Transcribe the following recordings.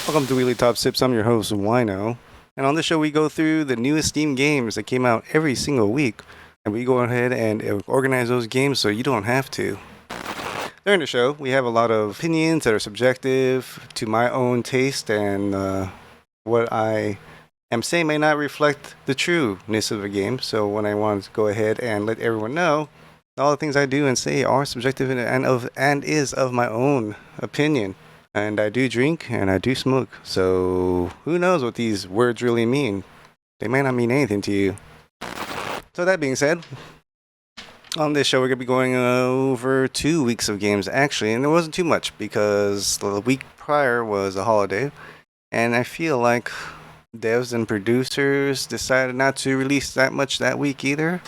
Welcome to Weekly Top Sips. I'm your host, UUino. And on this show, we go through the newest Steam games that came out every single week. And we go ahead and organize those games so you don't have to. During the show, we have a lot of opinions that are subjective to my own taste, and what I am saying may not reflect the trueness of a game. So when I want to go ahead and let everyone know, all the things I do and say are subjective and is of my own opinion. And I do drink and I do smoke. So who knows what these words really mean? They may not mean anything to you. So that being said, on this show we're going to be going over 2 weeks of games actually. And there wasn't too much because the week prior was a holiday. And I feel like devs and producers decided not to release that much that week either.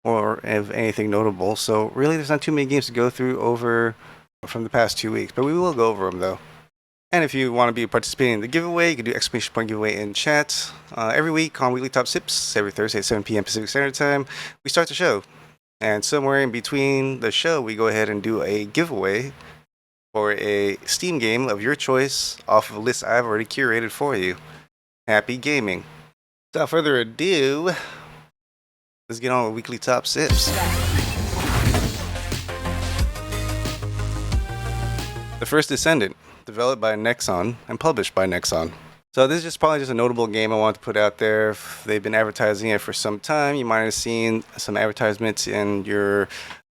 Or if anything notable. So really there's not too many games to go through over from the past 2 weeks. But we will go over them though. And if you want to be participating in the giveaway, you can do exclamation point giveaway in chat. Every week on Weekly Top Sips, every Thursday at 7 p.m. Pacific Standard Time, we start the show. And somewhere in between the show, we go ahead and do a giveaway for a Steam game of your choice off of a list I've already curated for you. Happy gaming. Without further ado, let's get on with Weekly Top Sips. The First Descendant, developed by Nexon and published by Nexon. So this is probably just a notable game I want to put out there. They've been advertising it for some time. You might have seen some advertisements in your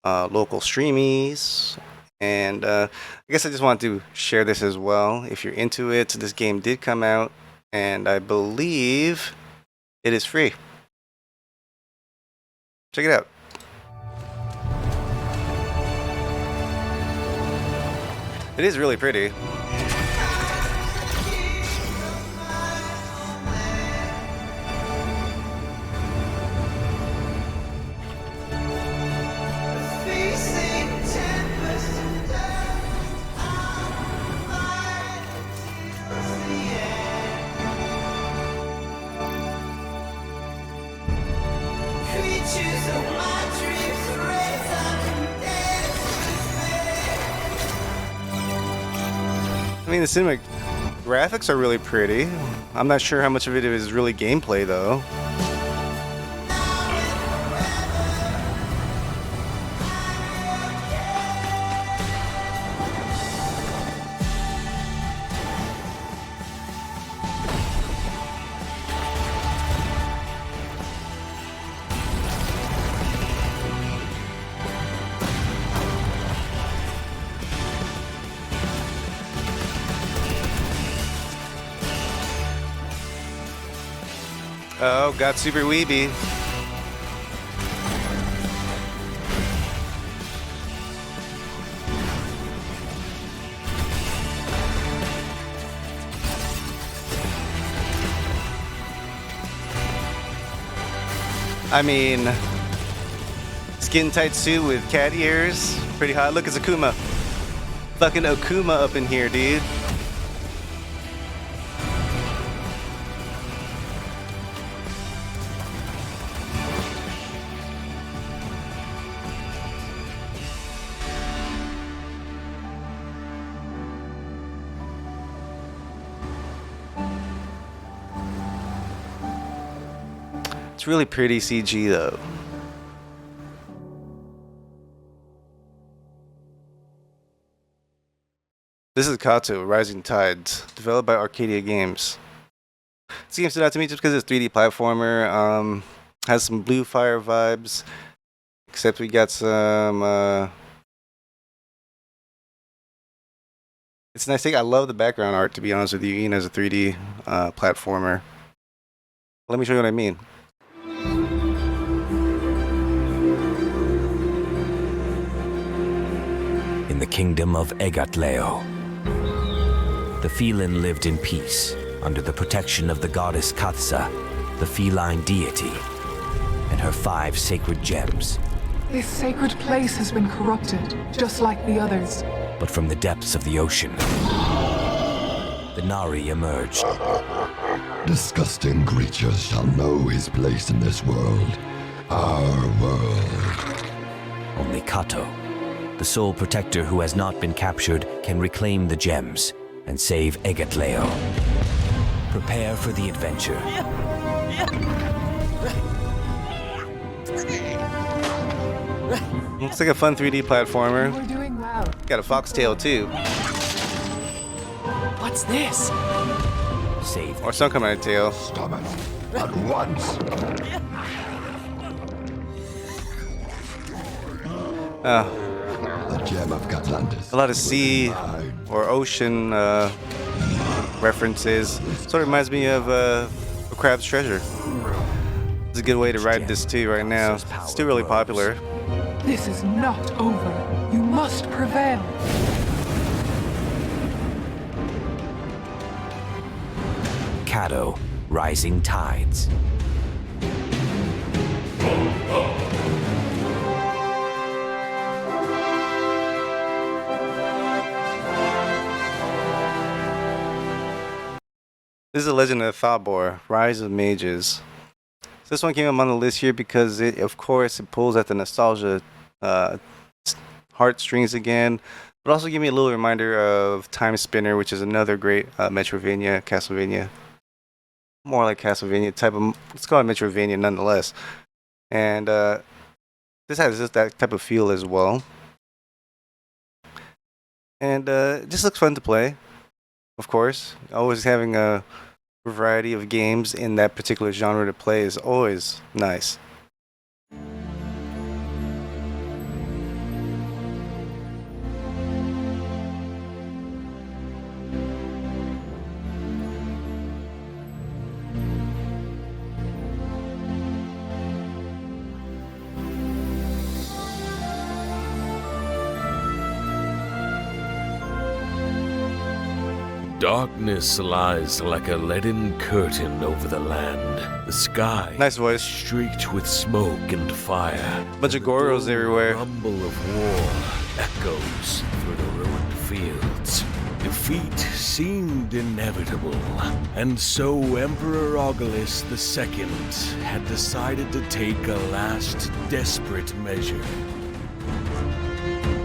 local streamies. And I guess I just wanted to share this as well. If you're into it, this game did come out, and I believe it is free. Check it out. It is really pretty. I mean, the cinematic graphics are really pretty. I'm not sure how much of it is really gameplay, though. Oh, got super weeby. I mean, skin tight suit with cat ears. Pretty hot. Look, it's Akuma. Fucking Akuma up in here, dude. It's really pretty CG though. This is Kato, Rising Tides, developed by Arcadia Games. This game stood out to me just because it's 3D platformer, has some Blue Fire vibes, except we got some, it's nice. I love the background art, to be honest with you, even as a 3D platformer. Let me show you what I mean. In the kingdom of Egatleo, the feline lived in peace under the protection of the goddess Katsa, the feline deity, and her 5 sacred gems. This sacred place has been corrupted, just like the others. But from the depths of the ocean, the Nari emerged. Disgusting creatures shall know his place in this world. Our world. Only Kato, the sole protector who has not been captured, can reclaim the gems and save Egatleo. Prepare for the adventure. Looks like a fun 3D platformer. We're doing well. Got a foxtail too, What's this? Save or some kind of tail. Stop it. At once. The gem of Catlantis. A lot of sea or ocean references. Sort of reminds me of a Crab's Treasure. It's a good way to ride this too right now. It's still really popular. This is not over. You must prevail. Kato, Rising Tides. This is the Legend of Thabor, Rise of Mages. So this one came up on the list here because it, of course, it pulls at the nostalgia heartstrings again, but also give me a little reminder of Time Spinner, which is another great Metroidvania, Castlevania. More like Castlevania type of, let's call it Metroidvania nonetheless. And this has just that type of feel as well. And it just looks fun to play, of course. Always having a variety of games in that particular genre to play is always nice. Darkness lies like a leaden curtain over the land. The sky Nice voice. streaked with smoke and fire. Bunch of Goros The everywhere. rumble of war echoes through the ruined fields. Defeat seemed inevitable, and so Emperor Augustus II had decided to take a last desperate measure.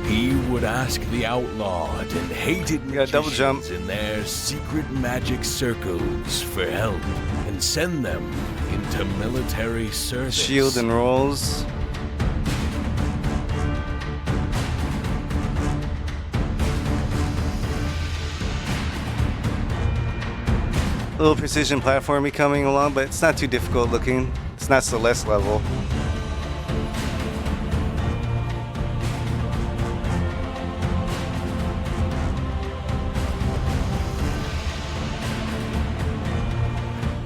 He would ask the outlawed and hated You gotta double jump. magicians in their secret magic circles for help and send them into military service. Shield and rolls. A little precision platforming coming along, but it's not too difficult looking. It's not Celeste level.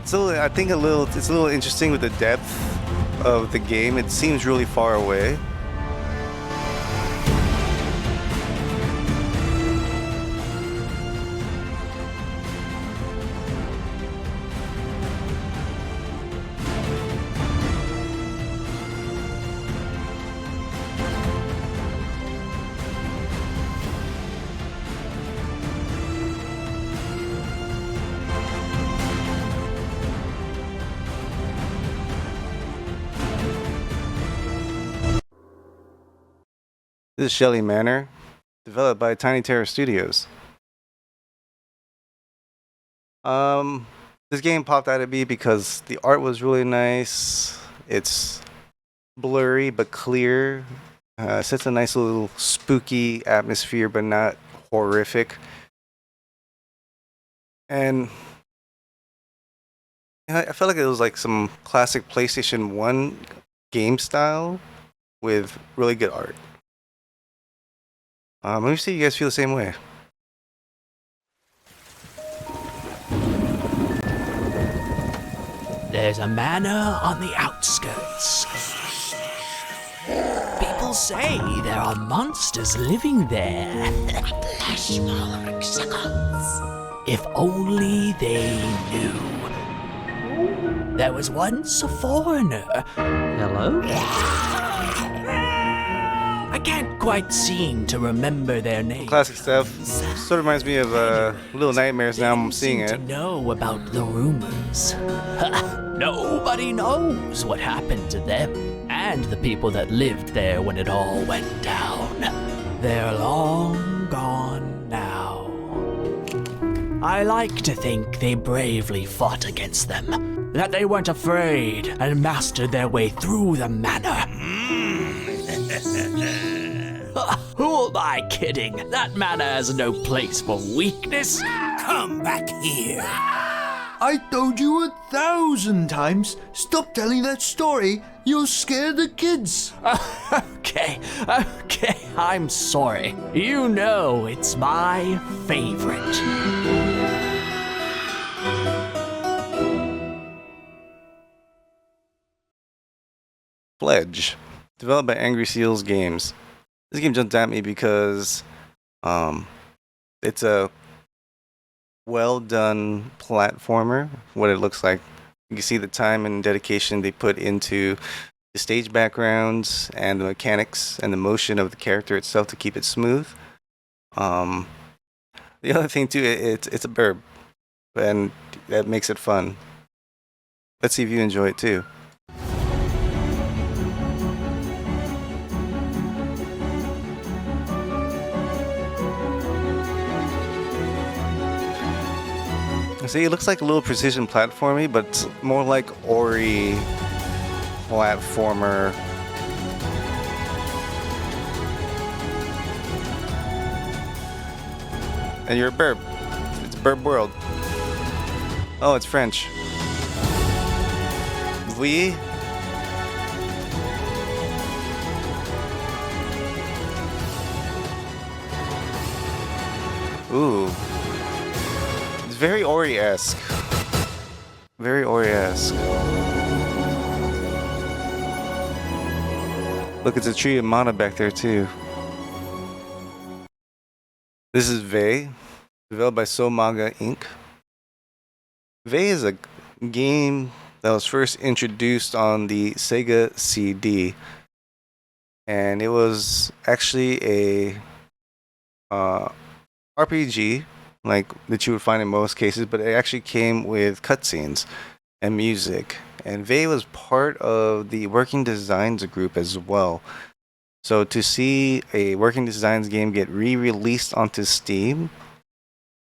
So I think it's a little interesting with the depth of the game. It seems really far away. This is Shelly Manor, developed by Tiny Terror Studios. This game popped out at me because the art was really nice. It's blurry but clear. Sets a nice little spooky atmosphere, but not horrific. And I felt like it was like some classic PlayStation 1 game style with really good art. Let me see if you guys feel the same way. There's a manor on the outskirts. People say there are monsters living there. If only they knew. There was once a foreigner. Hello? I can't quite seem to remember their name. Classic stuff. Sort of reminds me of Little Nightmares now I'm seeing Seem it. to know about the rumors. Nobody knows what happened to them and the people that lived there when it all went down. They're long gone now. I like to think they bravely fought against them, that they weren't afraid and mastered their way through the manor. Who am I kidding? That manor has no place for weakness. Come back here. I told you 1,000 times. Stop telling that story. You'll scare the kids. Okay, I'm sorry. You know it's my favorite. Pledge, developed by Angry Seals Games. This game jumped at me because it's a well done platformer, what it looks like. You can see the time and dedication they put into the stage backgrounds and the mechanics and the motion of the character itself to keep it smooth. The other thing too, it's a burb, and that makes it fun. Let's see if you enjoy it too. See, it looks like a little precision platformy, but it's more like Ori platformer. And you're a burb. It's burb world. Oh, it's French. Oui. Ooh. It's very Ori-esque. Very Ori-esque. Look, it's a tree of mana back there too. This is Vey, developed by Soul Manga Inc. Vey is a game that was first introduced on the Sega CD, and it was actually a RPG like that you would find in most cases, but it actually came with cutscenes and music. And Vey was part of the Working Designs group as well. So to see a Working Designs game get re-released onto Steam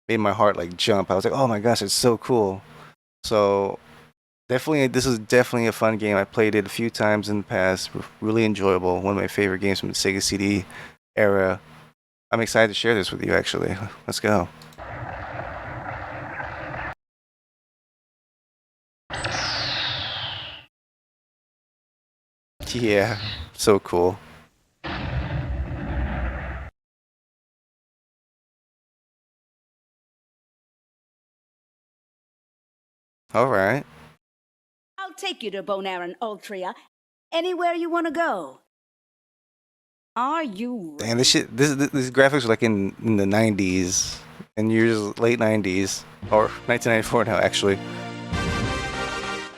made my heart like jump. I was like, oh my gosh, it's so cool. So definitely, this is definitely a fun game. I played it a few times in the past. Really enjoyable. One of my favorite games from the Sega CD era. I'm excited to share this with you, actually. Let's go. Yeah, so cool. All right. I'll take you to Bonaire Ultria. Anywhere you want to go. Are you ready? And this graphics are like in the 90s, and years late 90s, or 1994 now, actually.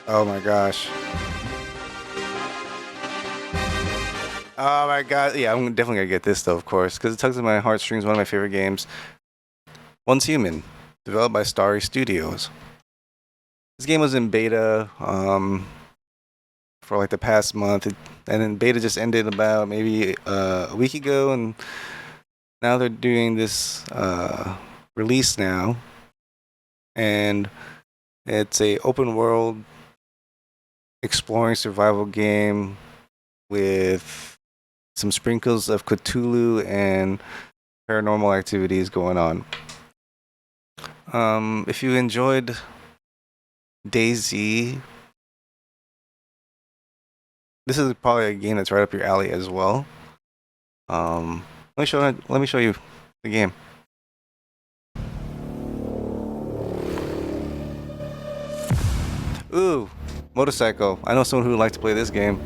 Oh my gosh. Oh my god. Yeah, I'm definitely gonna get this though, of course, because it tugs at my heartstrings. One of my favorite games. Once Human, developed by Starry Studios. This game was in beta for like the past month, and then beta just ended about maybe a week ago, and now they're doing this release now, and it's a open world exploring survival game with some sprinkles of Cthulhu and paranormal activities going on. If you enjoyed DayZ, this is probably a game that's right up your alley as well. Let me show you the game. Ooh, motorcycle. I know someone who would like to play this game.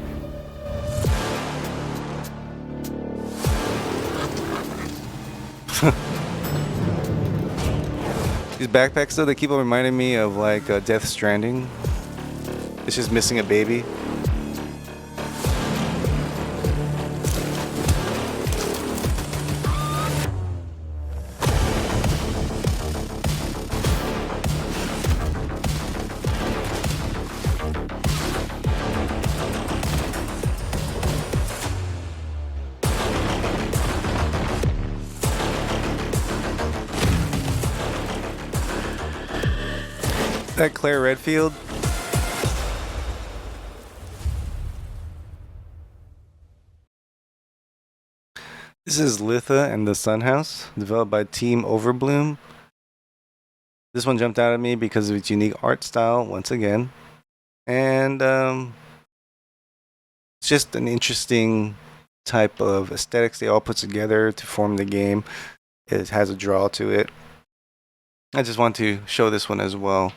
These backpacks though, they keep on reminding me of like Death Stranding. It's just missing a baby. That Claire Redfield. This is Litha and the Sun House, developed by Team Overbloom. This one jumped out at me because of its unique art style, once again. And it's just an interesting type of aesthetics they all put together to form the game. It has a draw to it. I just want to show this one as well.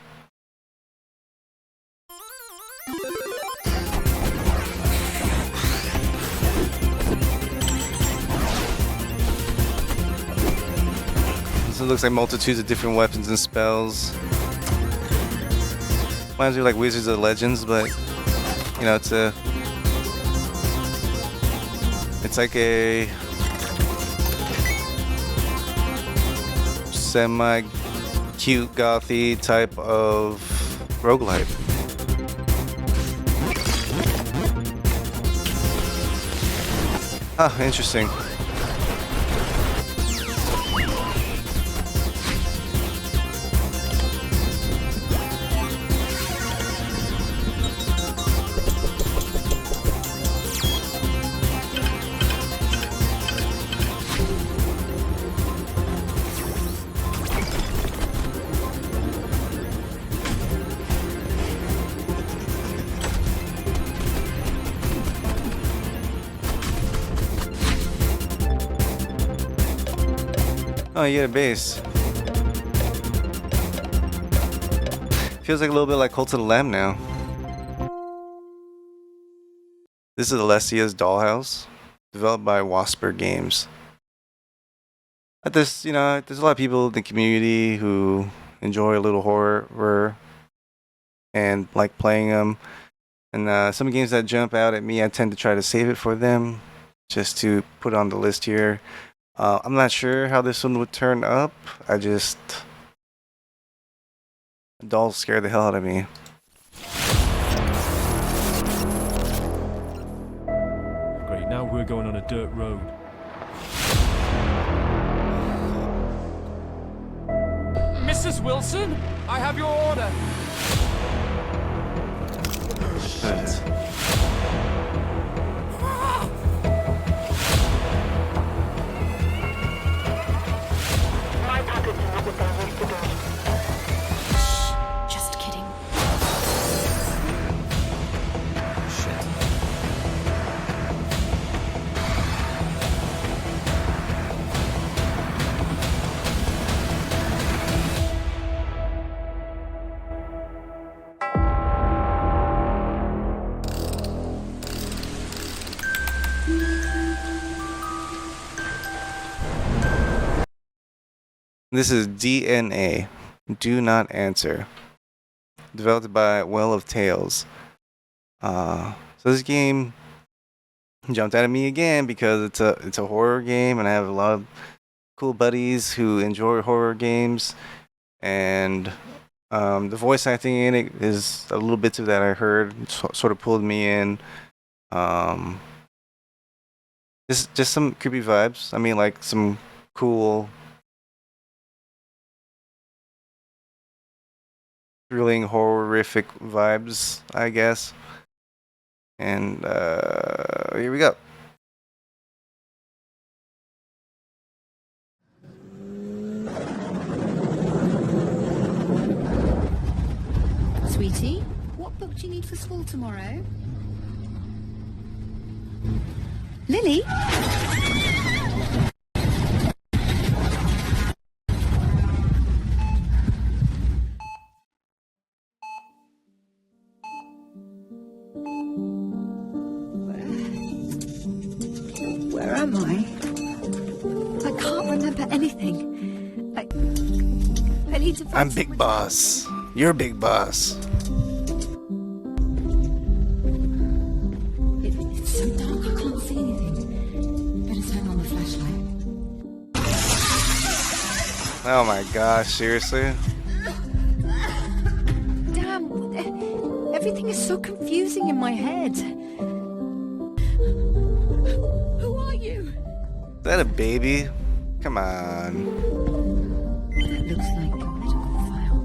This looks like multitudes of different weapons and spells. Reminds me of like Wizards of Legends, but you know, it's like a semi-cute gothy type of roguelite. Ah, interesting. Oh, you get a base. Feels like a little bit like Cult of the Lamb now. This is Alessia's Dollhouse, developed by Wasper Games. There's a lot of people in the community who enjoy a little horror and like playing them. And some games that jump out at me, I tend to try to save it for them, just to put on the list here. I'm not sure how this one would turn up. Dolls scare the hell out of me. Great, now we're going on a dirt road. Mrs. Wilson, I have your order. Shit. Just kidding. This is DNA. Do Not Answer. Developed by Well of Tales. So this game jumped out at me again because it's a horror game, and I have a lot of cool buddies who enjoy horror games, and the voice acting in it is a little bits of that I heard sort of pulled me in. Just some creepy vibes. I mean, like some cool, thrilling, horrific vibes, I guess. And here we go. Sweetie, what book do you need for school tomorrow? Lily? Where am I? I can't remember anything. I need to find I'm Big Boss. You're Big Boss. It's so dark I can't see anything. Better turn on the flashlight. Oh my gosh, seriously? Damn, everything is so confusing in my head. Who are you? Is that a baby? Come on. That looks like a medical file.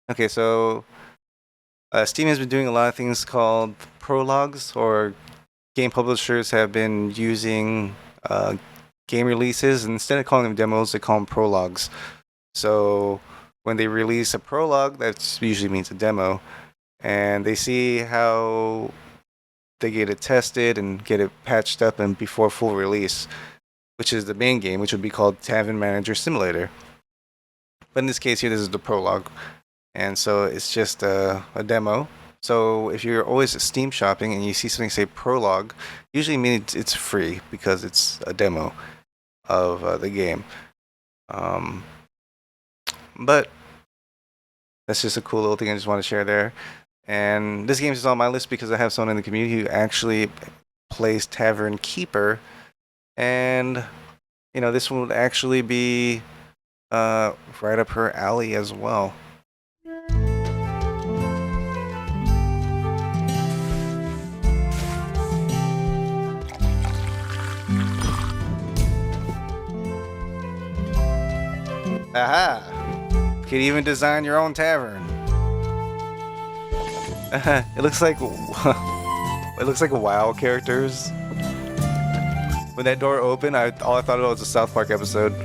Okay, so Steam has been doing a lot of things called prologues, or game publishers have been using game releases, and instead of calling them demos, they call them prologues. So when they release a prologue, that usually means a demo, and they see how they get it tested and get it patched up and before full release, which is the main game, which would be called Tavern Manager Simulator. But in this case here, this is the prologue, and so it's just a demo. So if you're always Steam shopping and you see something say prologue, usually means it's free because it's a demo of the game. But that's just a cool little thing I just want to share there. And this game is on my list because I have someone in the community who actually plays Tavern Keeper, and this one would actually be right up her alley as well. Aha! You can even design your own tavern. It looks like WoW characters. When that door opened, all I thought about was a South Park episode.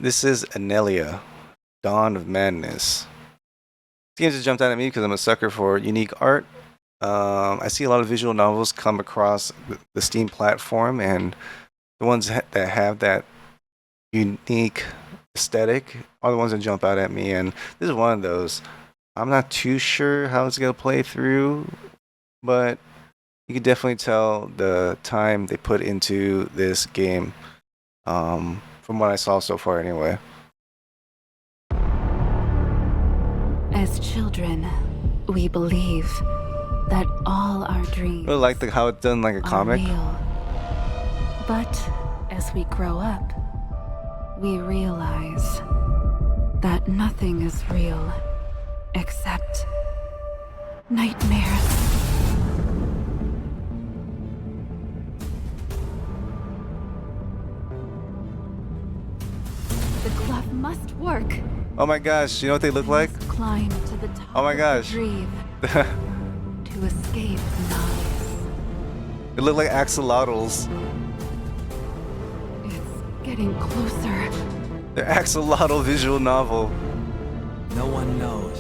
This is Anelia, Dawn of Madness. This game just jumped out at me because I'm a sucker for unique art. I see a lot of visual novels come across the Steam platform, and the ones that have that unique aesthetic are the ones that jump out at me, and this is one of those. I'm not too sure how it's going to play through, but you can definitely tell the time they put into this game, from what I saw so far anyway. As children, we believe that all our dreams I like how it's done like a comic. Real. But as we grow up, we realize that nothing is real except nightmares. The glove must work. Oh my gosh, you know what they look like? Climb to the top Oh my gosh. of the dream to escape the noise. They look like axolotls. It's getting closer. They're axolotl visual novel. No one knows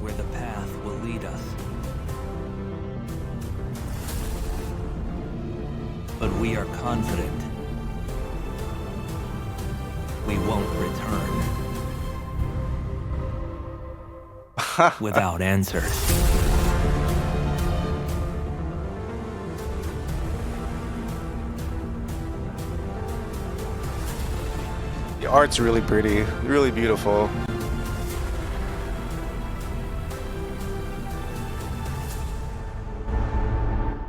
where the path will lead us. But we are confident we won't return without answers. The art's really pretty, really beautiful.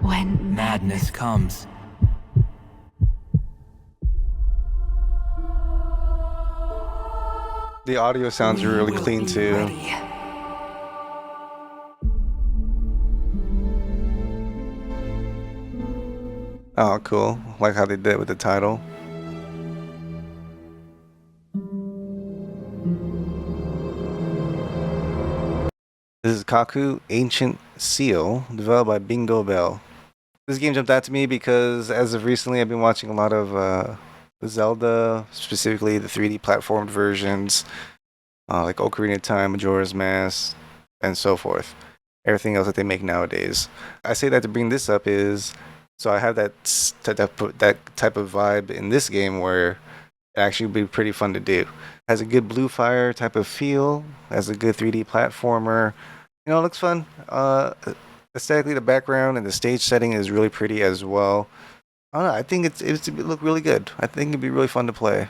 When Madness comes, the audio sounds really clean too. ready. Oh, cool. Like how they did with the title. This is Kaku Ancient Seal, developed by Bingo Bell. This game jumped out to me because as of recently I've been watching a lot of Zelda, specifically the 3D platformed versions, like Ocarina of Time, Majora's Mask, and so forth. Everything else that they make nowadays. I say that to bring this up is, so I have that type of vibe in this game where it actually would be pretty fun to do. Has a good Blue Fire type of feel, has a good 3D platformer. It looks fun. Aesthetically, the background and the stage setting is really pretty as well. I don't know, I think it look really good. I think it'd be really fun to play.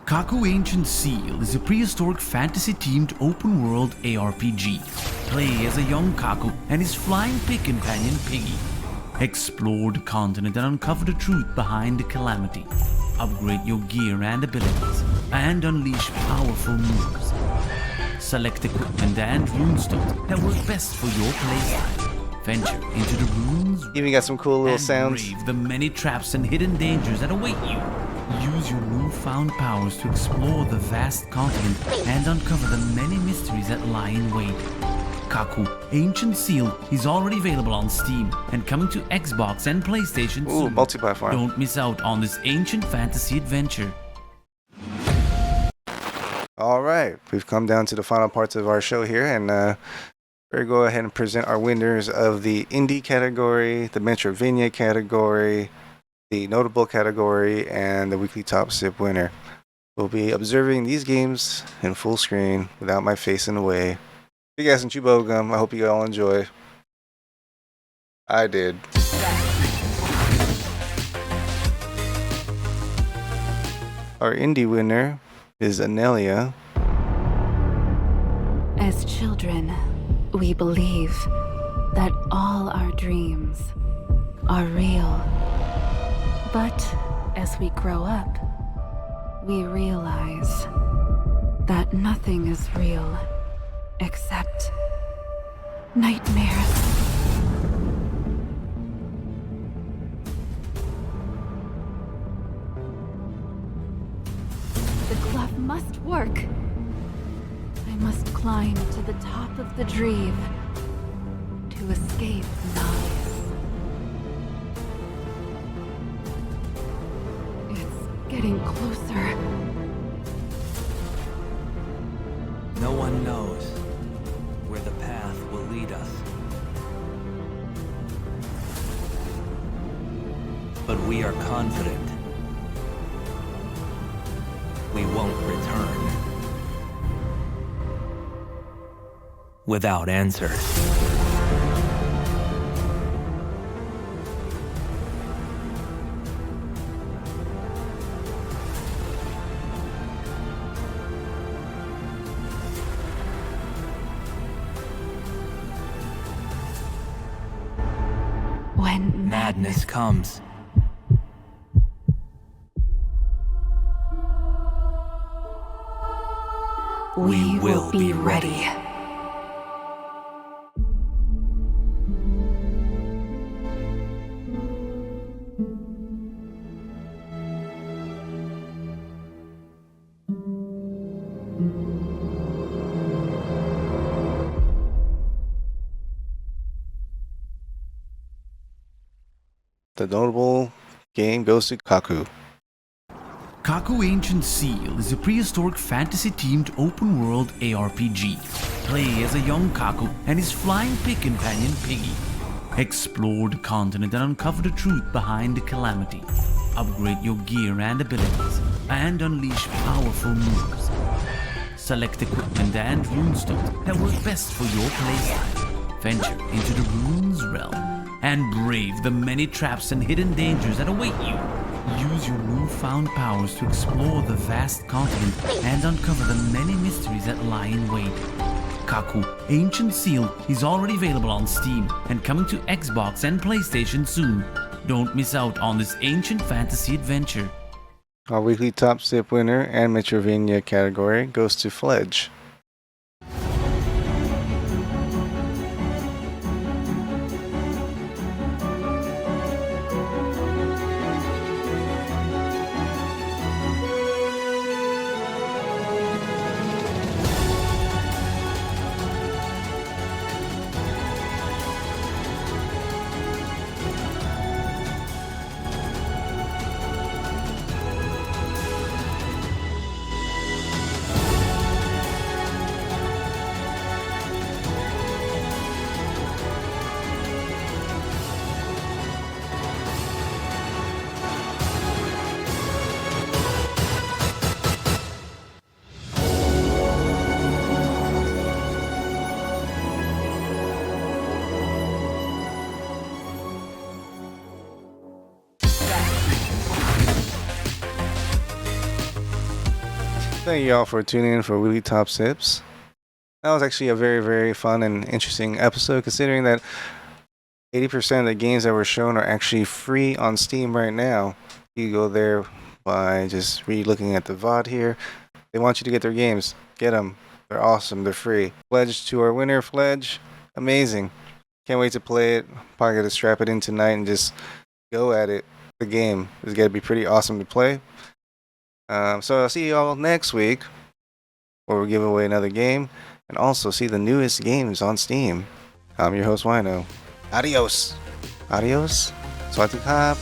Kaku Ancient Seal is a prehistoric fantasy-themed open-world ARPG. Play as a young Kaku and his flying pig companion Piggy. Explore the continent and uncover the truth behind the calamity. upgrade your gear and abilities, and unleash powerful moves. Select equipment and runestone that work best for your playstyle. Venture into the ruins. Even got some cool little and sounds. brave the many traps and hidden dangers that await you. Use your newfound powers to explore the vast continent and uncover the many mysteries that lie in wait. Kaku Ancient Seal is already available on Steam and coming to Xbox and PlayStation soon. Multi-platform. Don't miss out on this ancient fantasy adventure. All right, we've come down to the final parts of our show here, and we're going to go ahead and present our winners of the indie category, the Metroidvania category, the notable category, and the weekly top sip winner. We'll be observing these games in full screen without my face in the way. Big ass and chew gum. I hope you all enjoy. I did. Our indie winner is Anelia. As children, we believe that all our dreams are real. But as we grow up, we realize that nothing is real except nightmares. The glove must work. I must climb to the top of the dream to escape Nice. It's getting closer. No one knows where the path will lead us. But we are confident we won't return without answers. When madness comes, we will be ready. The notable game goes to Kaku. Kaku Ancient Seal is a prehistoric fantasy-themed open-world ARPG. Play as a young Kaku and his flying pig companion Piggy. Explore the continent and uncover the truth behind the calamity. Upgrade your gear and abilities, and unleash powerful moves. Select equipment and runestone that work best for your playstyle. Venture into the ruins realm and brave the many traps and hidden dangers that await you. Use your newfound powers to explore the vast continent and uncover the many mysteries that lie in wait. Kaku Ancient Seal is already available on Steam and coming to Xbox and PlayStation soon. Don't miss out on this ancient fantasy adventure. Our weekly top sip winner and Metroidvania category goes to Fledge. Thank you all for tuning in for Weekly Top Sips. That was actually a very, very fun and interesting episode, considering that 80% of the games that were shown are actually free on Steam right now. You go there, by just re-looking at the VOD here. They want you to get their games. Get them. They're awesome. They're free. Pledge to our winner, Fledge. Amazing. Can't wait to play it. Probably gonna strap it in tonight and just go at it. The game is gonna be pretty awesome to play. So I'll see you all next week, where we'll give away another game and also see the newest games on Steam. I'm your host, UUino. Adios. Adios. Swati Kap.